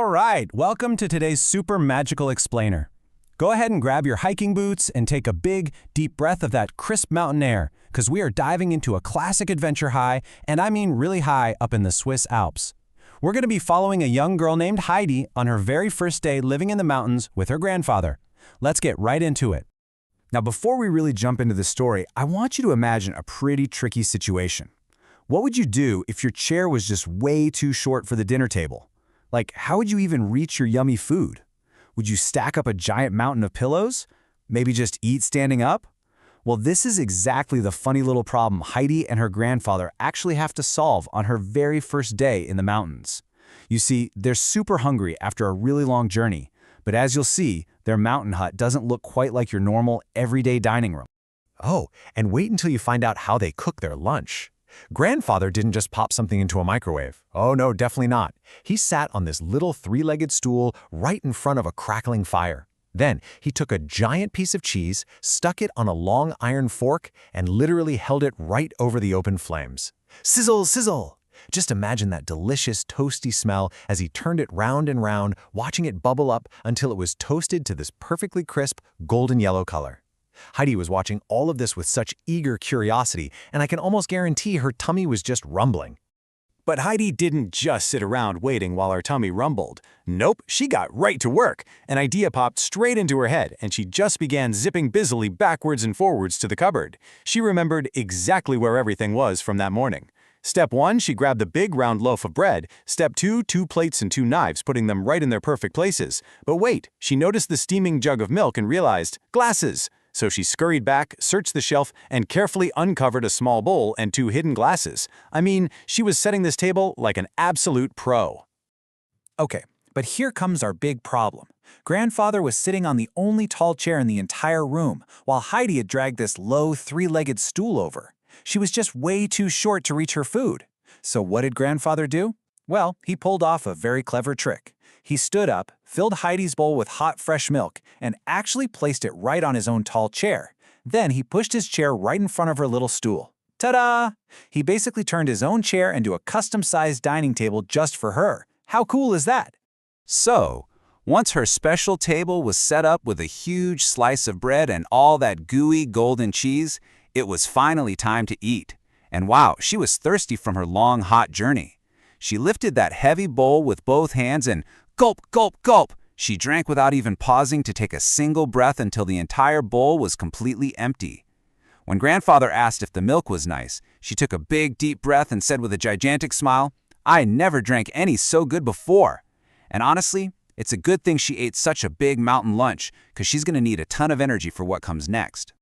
right, welcome to today's super magical explainer. Go ahead and grab your hiking boots and take a big, deep breath of that crisp mountain air, because we are diving into a classic adventure high, and I mean really high up in the Swiss Alps. We're going to be following a young girl named Heidi on her very first day living in the mountains with her grandfather. Let's get right into it. Now, before we really jump into the story, I want you to imagine a pretty tricky situation. What would you do if your chair was just way too short for the dinner table? Like, how would you even reach your yummy food? Would you stack up a giant mountain of pillows? Maybe just eat standing up? Well, this is exactly the funny little problem Heidi and her grandfather actually have to solve on her very first day in the mountains. You see, they're super hungry after a really long journey, but as you'll see, their mountain hut doesn't look quite like your normal, everyday dining room. Oh, and wait until you find out how they cook their lunch. Grandfather didn't just pop something into a microwave. Oh no, definitely not. He sat on this little three-legged stool right in front of a crackling fire. Then he took a giant piece of cheese, stuck it on a long iron fork, and literally held it right over the open flames. Sizzle, sizzle! Just imagine that delicious toasty smell as he turned it round and round, watching it bubble up until it was toasted to this perfectly crisp, golden yellow color. Heidi was watching all of this with such eager curiosity, and I can almost guarantee her tummy was just rumbling. But Heidi didn't just sit around waiting while her tummy rumbled. Nope, she got right to work. An idea popped straight into her head, and she just began zipping busily backwards and forwards to the cupboard. She remembered exactly where everything was from that morning. Step 1, she grabbed the big round loaf of bread. Step 2, 2 plates and 2 knives, putting them right in their perfect places. But wait, she noticed the steaming jug of milk and realized, glasses! So she scurried back, searched the shelf, and carefully uncovered a small bowl and 2 hidden glasses. I mean, she was setting this table like an absolute pro. Okay, but here comes our big problem. Grandfather was sitting on the only tall chair in the entire room, while Heidi had dragged this low, three-legged stool over. She was just way too short to reach her food. So what did Grandfather do? Well, he pulled off a very clever trick. He stood up, filled Heidi's bowl with hot, fresh milk, and actually placed it right on his own tall chair. Then he pushed his chair right in front of her little stool. Ta-da! He basically turned his own chair into a custom-sized dining table just for her. How cool is that? So, once her special table was set up with a huge slice of bread and all that gooey golden cheese, it was finally time to eat. And wow, she was thirsty from her long, hot journey. She lifted that heavy bowl with both hands and gulp, gulp, gulp! She drank without even pausing to take a single breath until the entire bowl was completely empty. When Grandfather asked if the milk was nice, she took a big, deep breath and said with a gigantic smile, "I never drank any so good before." And honestly, it's a good thing she ate such a big mountain lunch, because she's going to need a ton of energy for what comes next.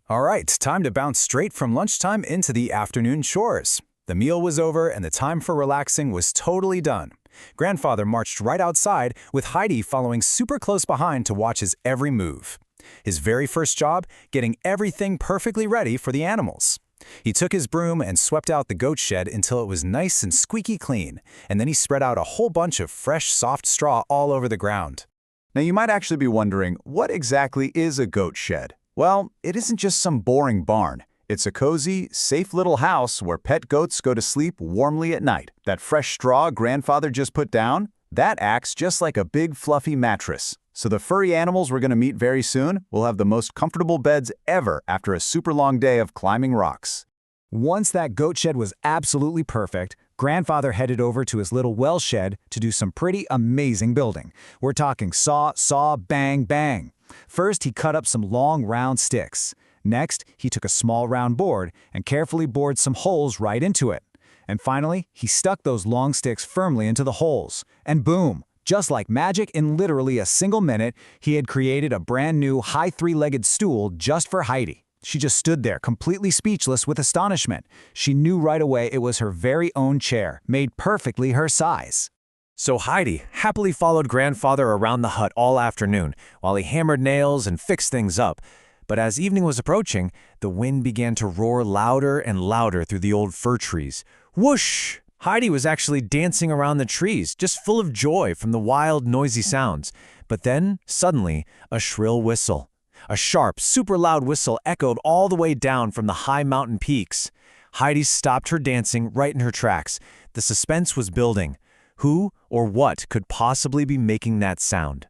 All right, time to bounce straight from lunchtime into the afternoon chores. The meal was over and the time for relaxing was totally done. Grandfather marched right outside, with Heidi following super close behind to watch his every move. His very first job, getting everything perfectly ready for the animals. He took his broom and swept out the goat shed until it was nice and squeaky clean, and then he spread out a whole bunch of fresh, soft straw all over the ground. Now you might actually be wondering, what exactly is a goat shed? Well, it isn't just some boring barn. It's a cozy, safe little house where pet goats go to sleep warmly at night. That fresh straw Grandfather just put down, that acts just like a big fluffy mattress. So the furry animals we're going to meet very soon will have the most comfortable beds ever after a super long day of climbing rocks. Once that goat shed was absolutely perfect, Grandfather headed over to his little well shed to do some pretty amazing building. We're talking saw, saw, bang, bang. First, he cut up some long, round sticks. Next, he took a small round board and carefully bored some holes right into it. And finally, he stuck those long sticks firmly into the holes. And boom! Just like magic, in literally a single minute, he had created a brand new high three-legged stool just for Heidi. She just stood there, completely speechless with astonishment. She knew right away it was her very own chair, made perfectly her size. So Heidi happily followed Grandfather around the hut all afternoon while he hammered nails and fixed things up. But as evening was approaching, the wind began to roar louder and louder through the old fir trees. Whoosh! Heidi was actually dancing around the trees, just full of joy from the wild, noisy sounds. But then, suddenly, a shrill whistle. A sharp, super loud whistle echoed all the way down from the high mountain peaks. Heidi stopped her dancing right in her tracks. The suspense was building. Who or what could possibly be making that sound?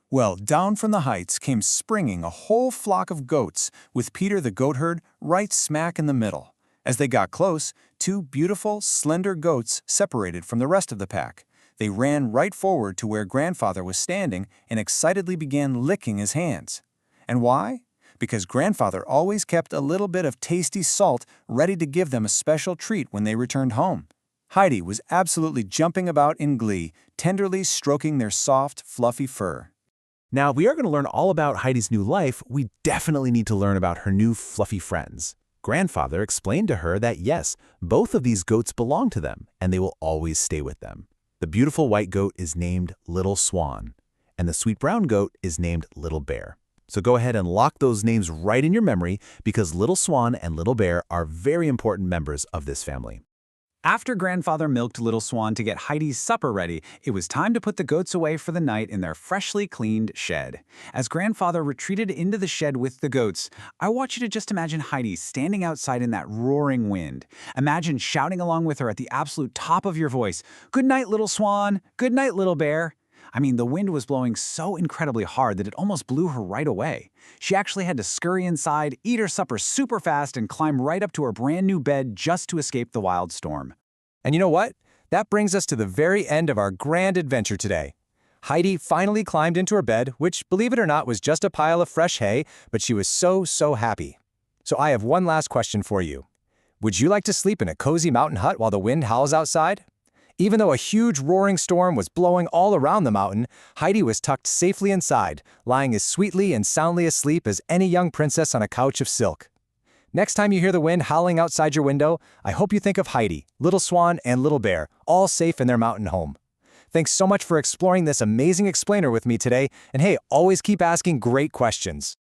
Well, down from the heights came springing a whole flock of goats, with Peter the goatherd right smack in the middle. As they got close, two beautiful, slender goats separated from the rest of the pack. They ran right forward to where Grandfather was standing and excitedly began licking his hands. And why? Because Grandfather always kept a little bit of tasty salt ready to give them a special treat when they returned home. Heidi was absolutely jumping about in glee, tenderly stroking their soft, fluffy fur. Now, if we are going to learn all about Heidi's new life, we definitely need to learn about her new fluffy friends. Grandfather explained to her that yes, both of these goats belong to them, and they will always stay with them. The beautiful white goat is named Little Swan, and the sweet brown goat is named Little Bear. So go ahead and lock those names right in your memory because Little Swan and Little Bear are very important members of this family. After Grandfather milked Little Swan to get Heidi's supper ready, it was time to put the goats away for the night in their freshly cleaned shed. As Grandfather retreated into the shed with the goats, I want you to just imagine Heidi standing outside in that roaring wind. Imagine shouting along with her at the absolute top of your voice, "Good night, Little Swan! Good night, Little Bear!" I mean, the wind was blowing so incredibly hard that it almost blew her right away. She actually had to scurry inside, eat her supper super fast, and climb right up to her brand new bed just to escape the wild storm. And you know what? That brings us to the very end of our grand adventure today. Heidi finally climbed into her bed, which, believe it or not, was just a pile of fresh hay, but she was so happy. So I have one last question for you. Would you like to sleep in a cozy mountain hut while the wind howls outside? Even though a huge roaring storm was blowing all around the mountain, Heidi was tucked safely inside, lying as sweetly and soundly asleep as any young princess on a couch of silk. Next time you hear the wind howling outside your window, I hope you think of Heidi, Little Swan, and Little Bear, all safe in their mountain home. Thanks so much for exploring this amazing explainer with me today, and hey, always keep asking great questions.